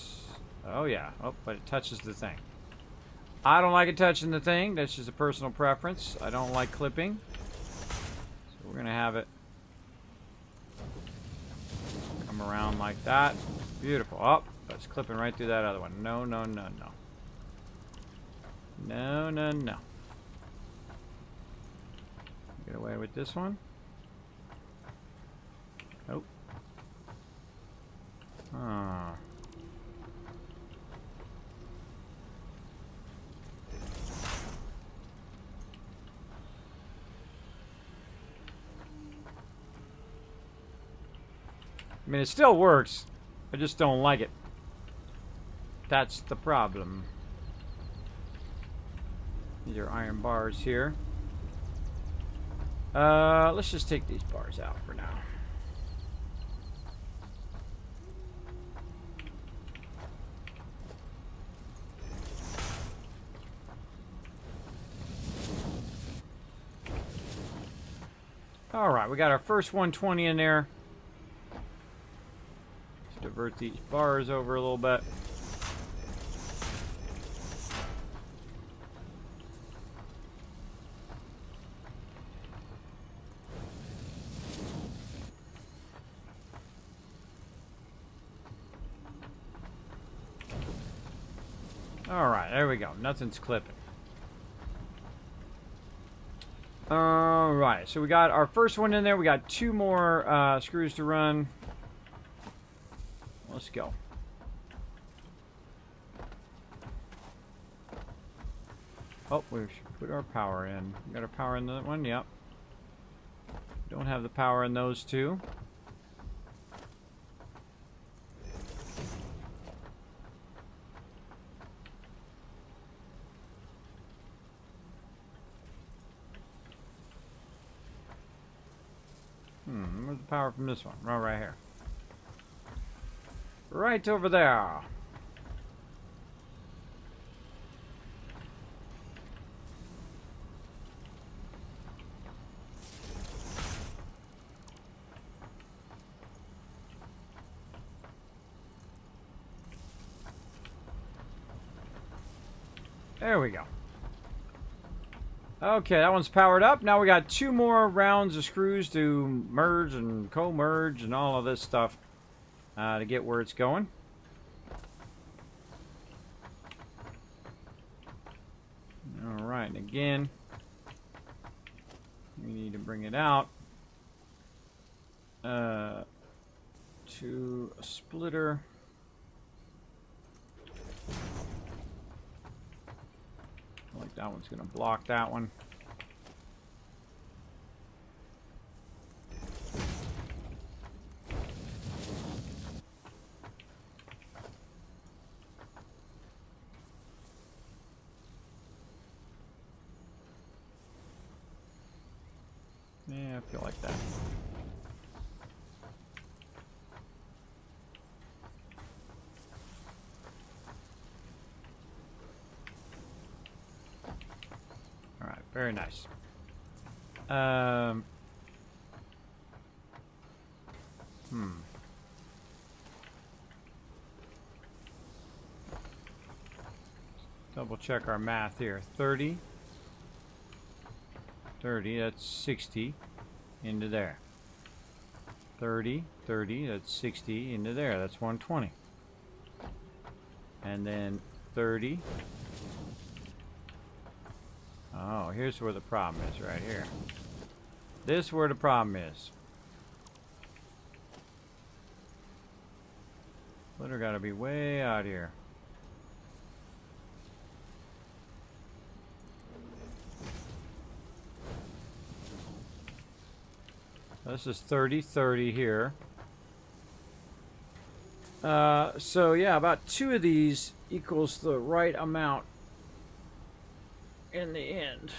oh, yeah. Oh, but it touches the thing. I don't like it touching the thing. That's just a personal preference. I don't like clipping. So we're going to have it come around like that. Beautiful. Oh, that's clipping right through that other one. No, no, no, no. No, no, no. Get away with this one. Nope. Oh. I mean, it still works. I just don't like it. That's the problem. These are iron bars here. Let's just take these bars out for now. Alright, we got our first 120 in there. Let's divert these bars over a little bit. Alright, there we go. Nothing's clipping. Alright, so we got our first one in there. We got 2 more screws to run. Let's go. Oh, we should put our power in. We got our power in that one? Yep. Don't have the power in those 2. Where's the power from this one? Right here. Right over there. There we go. Okay, that one's powered up. Now we got 2 more rounds of screws to merge and co-merge and all of this stuff to get where it's going. again. We need to bring it out to a splitter. I like that one's going to block that one. Yeah, I feel like that. All right, very nice. Double check our math here. 30. 30, that's 60 into there. 30, 30, that's 60 into there. That's 120. And then 30. Oh, here's where the problem is, right here. This is where the problem is. Splitter got to be way out here. This is 30, 30 here. So yeah, about 2 of these equals the right amount in the end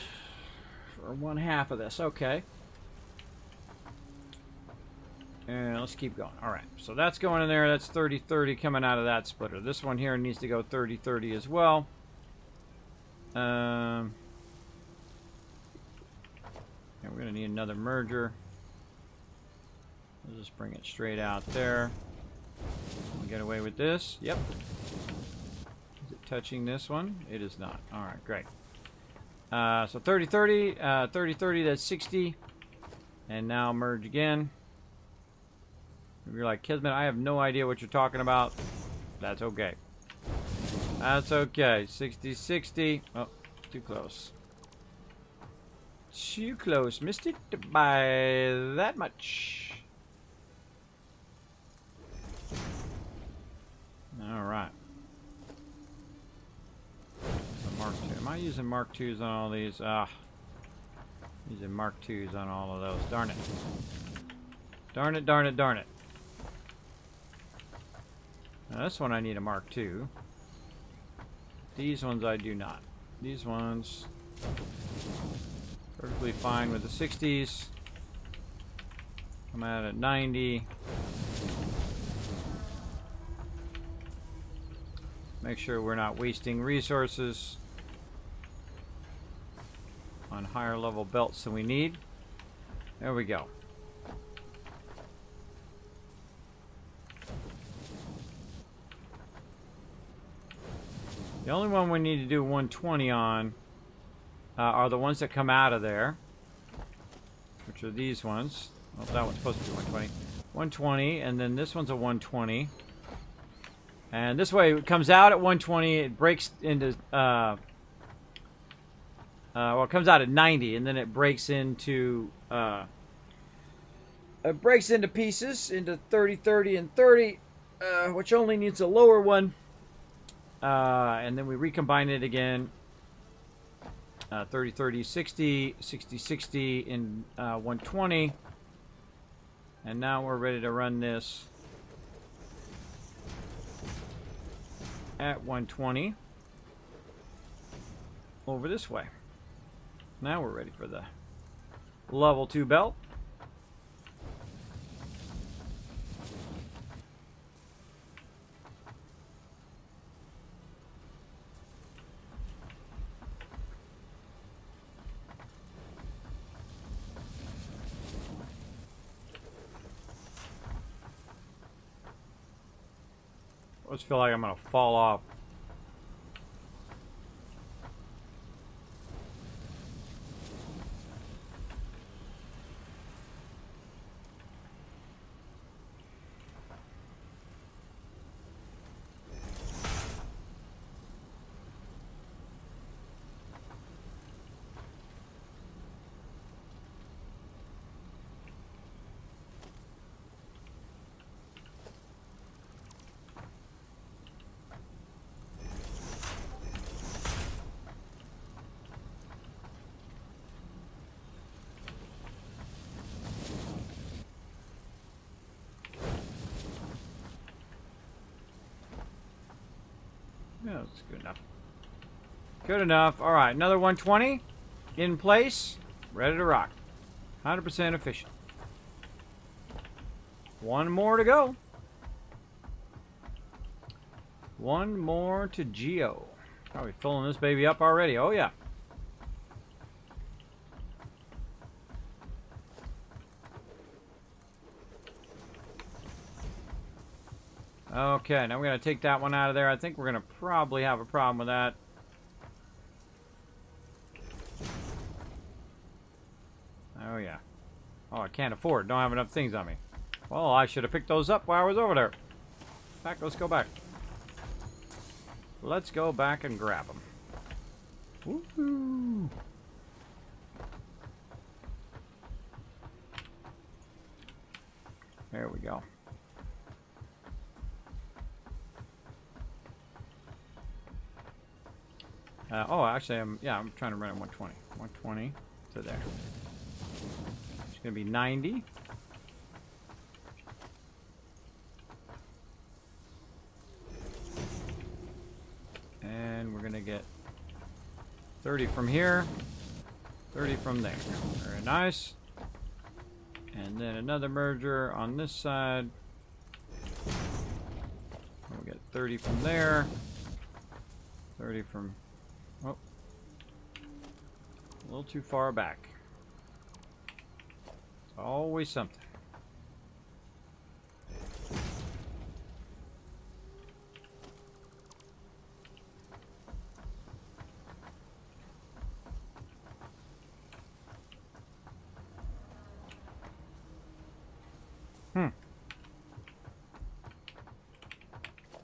for 1/2 of this. Okay. And let's keep going. All right, so that's going in there. That's 30, 30 coming out of that splitter. This one here needs to go 30, 30 as well. And we're going to need another merger. We'll just bring it straight out there. We'll get away with this. Yep. Is it touching this one? It is not. All right, great. So 30, 30, 30, 30, that's 60. And now merge again. If you're like, Kismet, I have no idea what you're talking about. That's okay. That's okay. 60, 60. Oh, too close. Too close. Missed it by that much. All right. So Mark II. Am I using Mark IIs on all these? Using Mark IIs on all of those. Darn it. Darn it, darn it, darn it. Now this one I need a Mark II. These ones I do not. These ones perfectly fine with the 60s. Come out at 90. Make sure we're not wasting resources on higher level belts than we need. There we go. The only one we need to do 120 on are the ones that come out of there, which are these ones. Well, that one's supposed to be 120. 120, and then this one's a 120. And this way, it comes out at 120, it breaks into, well, it comes out at 90, and then it breaks into pieces, into 30, 30, and 30, which only needs a lower one. And then we recombine it again, 30, 30, 60, 60, 60 in 120. And now we're ready to run this at 120 over this way. Now we're ready for the level 2 belt. I just feel like I'm going to fall off. That's good enough. Good enough. All right, another 120 in place, ready to rock. 100% efficient. One more to go. One more to Geo. Probably filling this baby up already. Oh, yeah. Okay, now we're going to take that one out of there. I think we're going to probably have a problem with that. Oh, yeah. Oh, I can't afford. Don't have enough things on me. Well, I should have picked those up while I was over there. In fact, let's go back. Let's go back and grab them. Woohoo! There we go. Oh, actually, I'm trying to run at 120. 120 to there. It's going to be 90. And we're going to get 30 from here, 30 from there. Very nice. And then another merger on this side. We'll get 30 from there, 30 from... Oh, a little too far back. It's always something.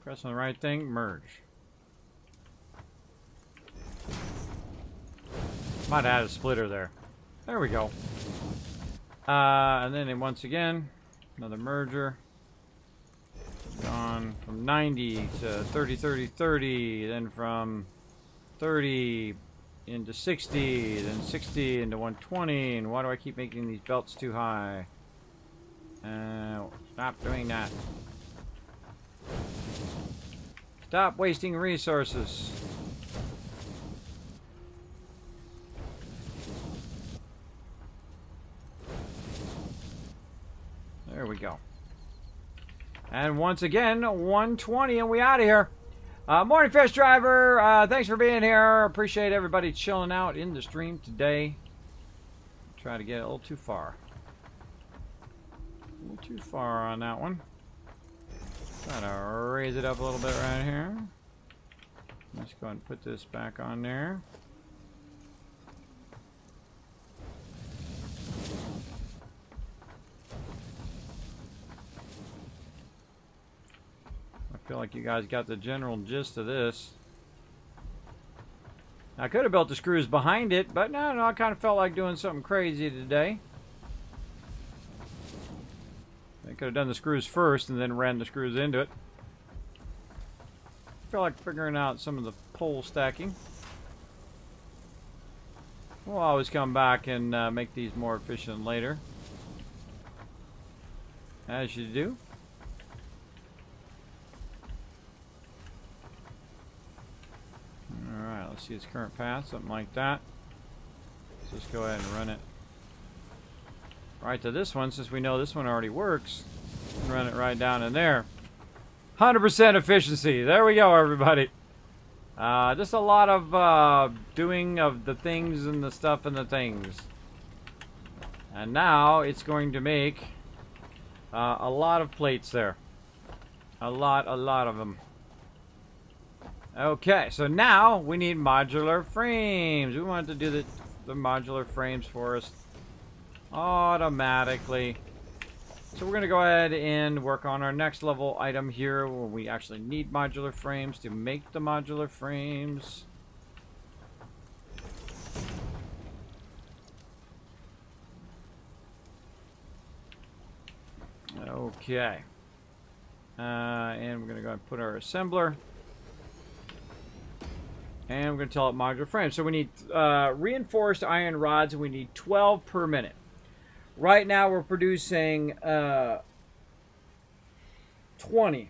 Pressing the right thing, merge. Might add a splitter there. There we go. And then once again, another merger. Gone from 90 to 30, 30, 30. Then from 30 into 60. Then 60 into 120. And why do I keep making these belts too high? Stop doing that. Stop wasting resources. There we go. And once again, 120 and we out of here. Morning Fish Driver, thanks for being here. Appreciate everybody chilling out in the stream today. Try to get a little too far. A little too far on that one. Try to raise it up a little bit right here. Let's go ahead and put this back on there. I feel like you guys got the general gist of this. I could have built the screws behind it, but no, I kind of felt like doing something crazy today. I could have done the screws first and then ran the screws into it. I feel like figuring out some of the pole stacking. We'll always come back and make these more efficient later. As you do. Alright, let's see its current path, something like that. Let's just go ahead and run it right to this one, since we know this one already works. Run it right down in there. 100% efficiency. There we go, everybody. Just a lot of doing of the things and the stuff and the things. And now it's going to make a lot of plates there. A lot of them. Okay, so now we need modular frames. We want to do the modular frames for us automatically. So we're going to go ahead and work on our next level item here where we actually need modular frames to make the modular frames. Okay. And we're going to go ahead and put our assembler. And we're going to tell it modular frames. So we need reinforced iron rods, and we need 12 per minute. Right now we're producing 20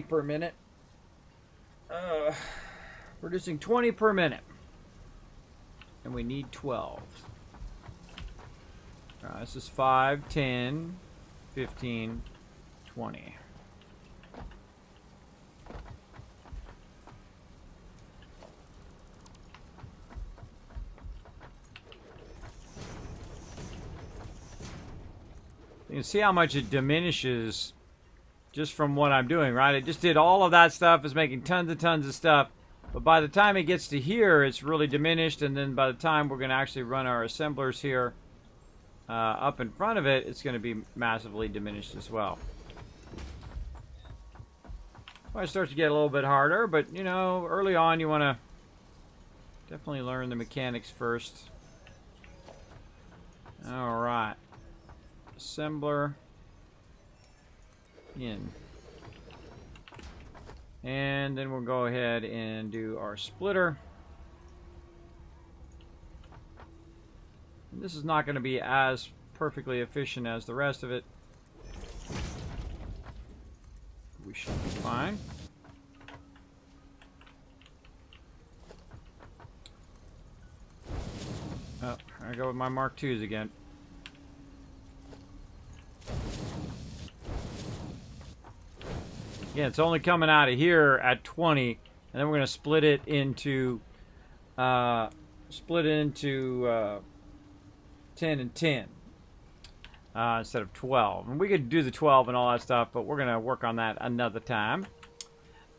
per minute. Producing 20 per minute. And we need 12. This is 5, 10, 15, 20. You can see how much it diminishes just from what I'm doing, right? It just did all of that stuff, is making tons and tons of stuff. But by the time it gets to here, it's really diminished. And then by the time we're going to actually run our assemblers here up in front of it, it's going to be massively diminished as well. Well, it starts to get a little bit harder, but, you know, early on you want to definitely learn the mechanics first. All right. Assembler in. And then we'll go ahead and do our splitter. And this is not going to be as perfectly efficient as the rest of it. We should be fine. Oh, I go with my Mark IIs again. Yeah, it's only coming out of here at 20, and then we're going to split it into 10 and 10 instead of 12. And we could do the 12 and all that stuff, but we're going to work on that another time.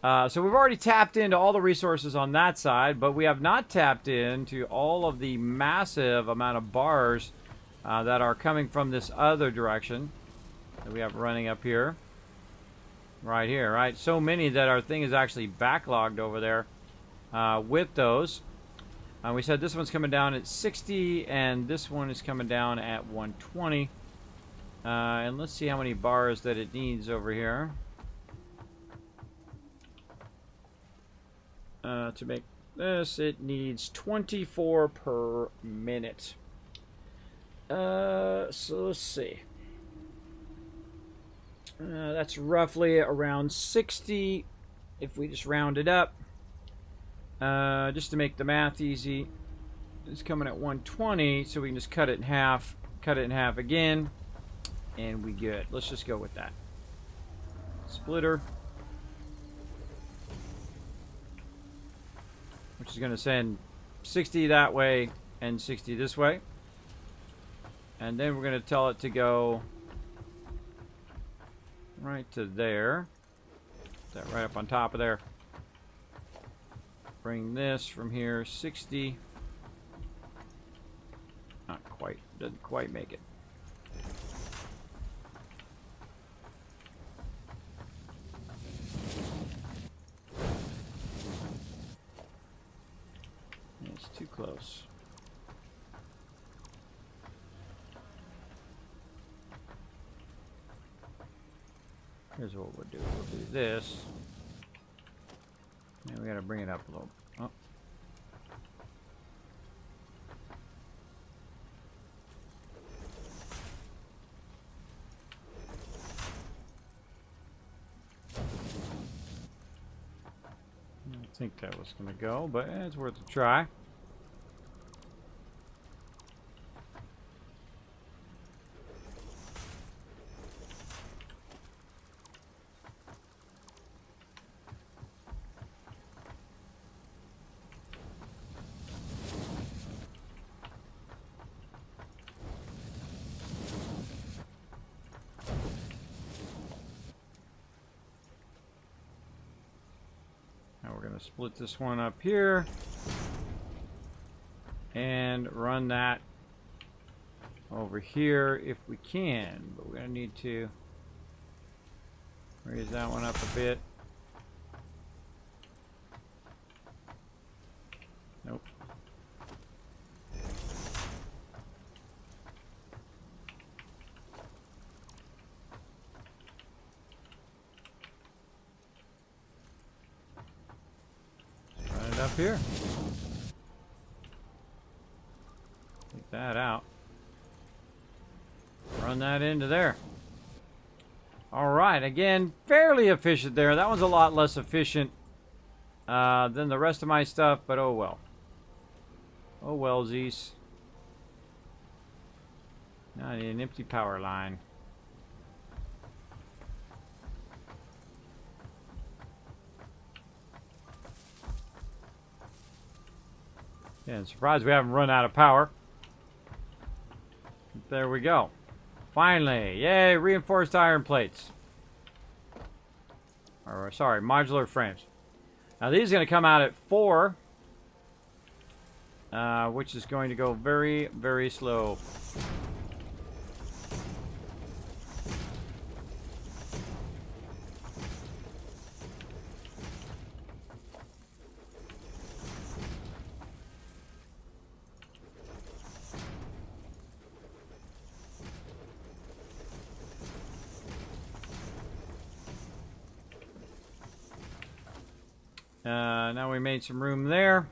So we've already tapped into all the resources on that side, but we have not tapped into all of the massive amount of bars that are coming from this other direction that we have running up here. Right here, right? So many that our thing is actually backlogged over there with those. We said this one's coming down at 60, and this one is coming down at 120. And let's see how many bars that it needs over here. To make this, it needs 24 per minute. So let's see. That's roughly around 60 if we just round it up. Just to make the math easy, it's coming at 120, so we can just cut it in half again, and we good. Let's just go with that. Splitter, which is going to send 60 that way and 60 this way. And then we're going to tell it to go right to there. Put that right up on top of there. Bring this from here, 60. Not quite, doesn't quite make it. It's too close. Here's what we'll do. We'll do this. And we gotta bring it up a little. Oh. I don't think that was gonna go, but it's worth a try. Split this one up here and run that over here if we can, but we're going to need to raise that one up a bit. Nope. Up here. Take that out. Run that into there. All right, again, fairly efficient there. That one's a lot less efficient than the rest of my stuff, but oh well. Oh well, Zeus. Now I need an empty power line. Yeah, I'm surprised we haven't run out of power. There we go. Finally. Yay, reinforced iron plates. Or, sorry, modular frames. Now these are going to come out at 4. Which is going to go very, very slow. Now we made some room there.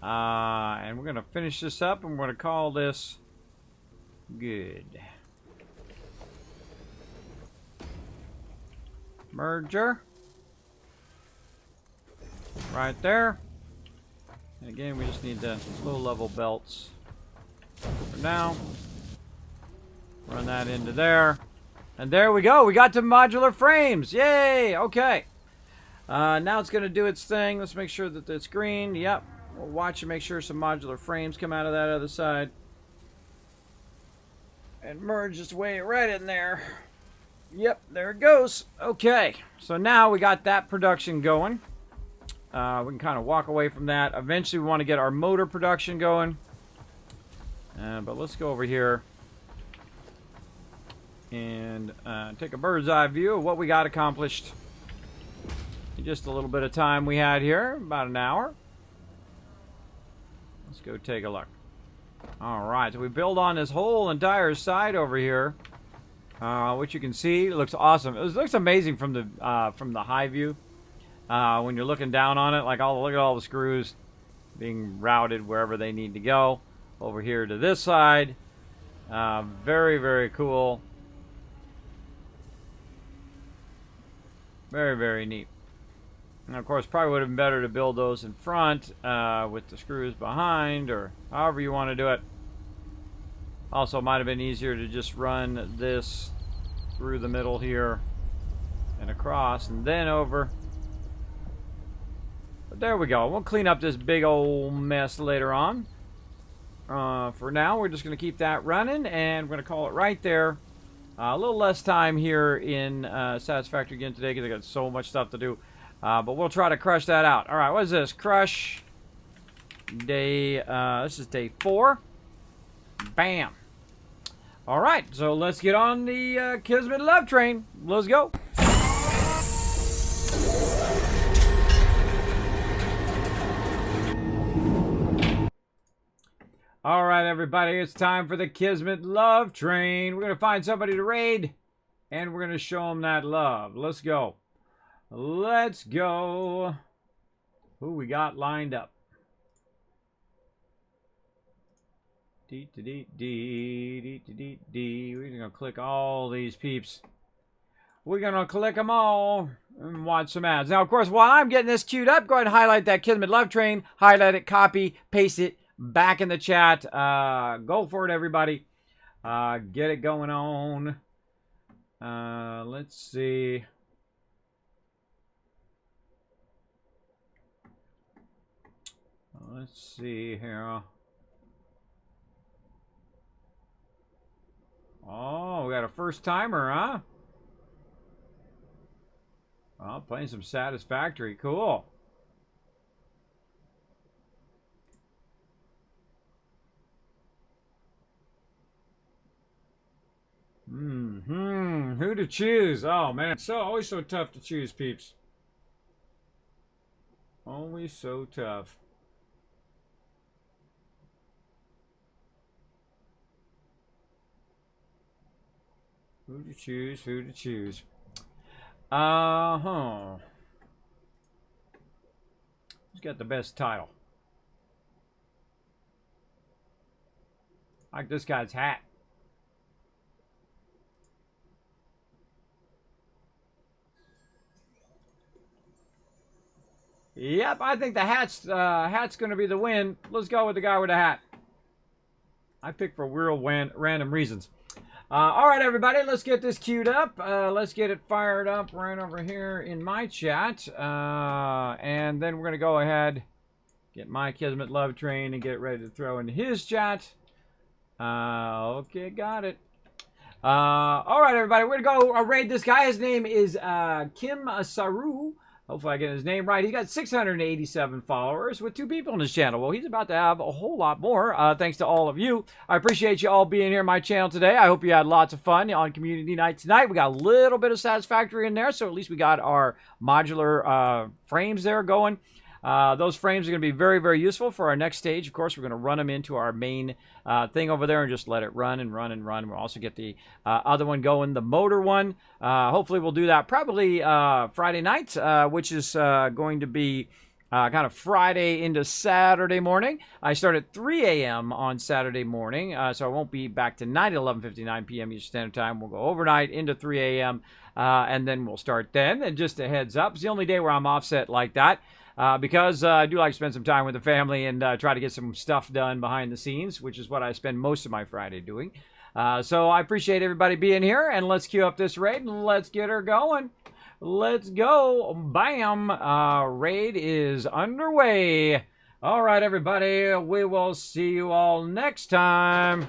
And we're going to finish this up, and we're going to call this good. Merger. Right there. And again, we just need the low-level belts for now. Run that into there. And there we go. We got to modular frames. Yay! Okay. Now it's going to do its thing. Let's make sure that it's green. Yep. We'll watch and make sure some modular frames come out of that other side. And merge its way right in there. Yep, there it goes. Okay. So now we got that production going. We can kind of walk away from that. Eventually we want to get our motor production going. But let's go over here and take a bird's eye view of what we got accomplished. Just a little bit of time we had here, about an hour. Let's go take a look. Alright, so we build on this whole entire side over here, which you can see. It looks awesome. It looks amazing from the high view. When you're looking down on it, like look at all the screws being routed wherever they need to go. Over here to this side. Very, very cool. Very, very neat. And of course, probably would have been better to build those in front with the screws behind, or however you want to do it. Also, it might have been easier to just run this through the middle here and across and then over. But there we go. We'll clean up this big old mess later on. For now, we're just going to keep that running, and we're going to call it right there. A little less time here in Satisfactory again today because I got so much stuff to do. But we'll try to crush that out. All right, what is this? Crush day, this is day 4. Bam. All right, so let's get on the Kismet love train. Let's go. All right, everybody, it's time for the Kismet love train. We're going to find somebody to raid, and we're going to show them that love. Let's go. Let's go. Who we got lined up? We're gonna click all these peeps. We're gonna click them all and watch some ads. Now, of course, while I'm getting this queued up, go ahead and highlight that Kismet love train. Highlight it, copy, paste it back in the chat. Go for it, everybody. Get it going on. Let's see. Let's see here. Oh, we got a first timer, huh? Oh, playing some Satisfactory. Cool. Who to choose? Oh, man. It's always so tough to choose, peeps. Always so tough. Who to choose? Who to choose? Who's got the best title? I like this guy's hat. Yep, I think the hat's going to be the win. Let's go with the guy with the hat. I picked for real random reasons. All right, everybody, let's get this queued up. Let's get it fired up right over here in my chat. And then we're going to go ahead, get my Kismet Love Train and get it ready to throw into his chat. Okay, got it. All right, everybody, we're going to go raid this guy. His name is Kim Saru. Hopefully I get his name right. He's got 687 followers with 2 people on his channel. Well, he's about to have a whole lot more, thanks to all of you. I appreciate you all being here on my channel today. I hope you had lots of fun on community night tonight. We got a little bit of Satisfactory in there, so at least we got our modular frames there going. Those frames are going to be very, very useful for our next stage. Of course, we're going to run them into our main thing over there and just let it run and run and run. We'll also get the other one going, the motor one. Hopefully, we'll do that probably Friday night, which is going to be kind of Friday into Saturday morning. I start at 3 a.m. on Saturday morning, so I won't be back tonight at 11:59 p.m. Eastern Standard Time. We'll go overnight into 3 a.m., and then we'll start then. And just a heads up, it's the only day where I'm offset like that. Because I do like to spend some time with the family and try to get some stuff done behind the scenes, which is what I spend most of my Friday doing. So I appreciate everybody being here, and let's queue up this raid and let's get her going. Let's go. Bam. Raid is underway. All right, everybody. We will see you all next time.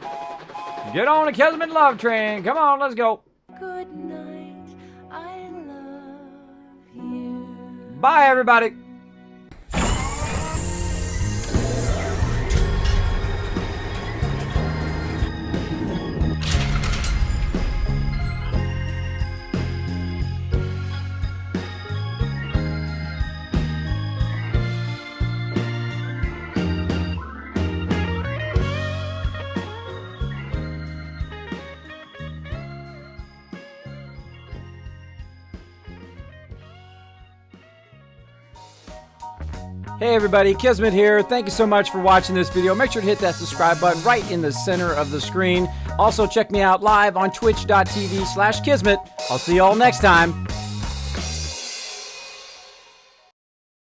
Get on a Kismet Love Train. Come on, let's go. Good night. I love you. Bye, everybody. Hey everybody, Kismet here. Thank you so much for watching this video. Make sure to hit that subscribe button right in the center of the screen. Also check me out live on twitch.tv/Kismet. I'll see you all next time.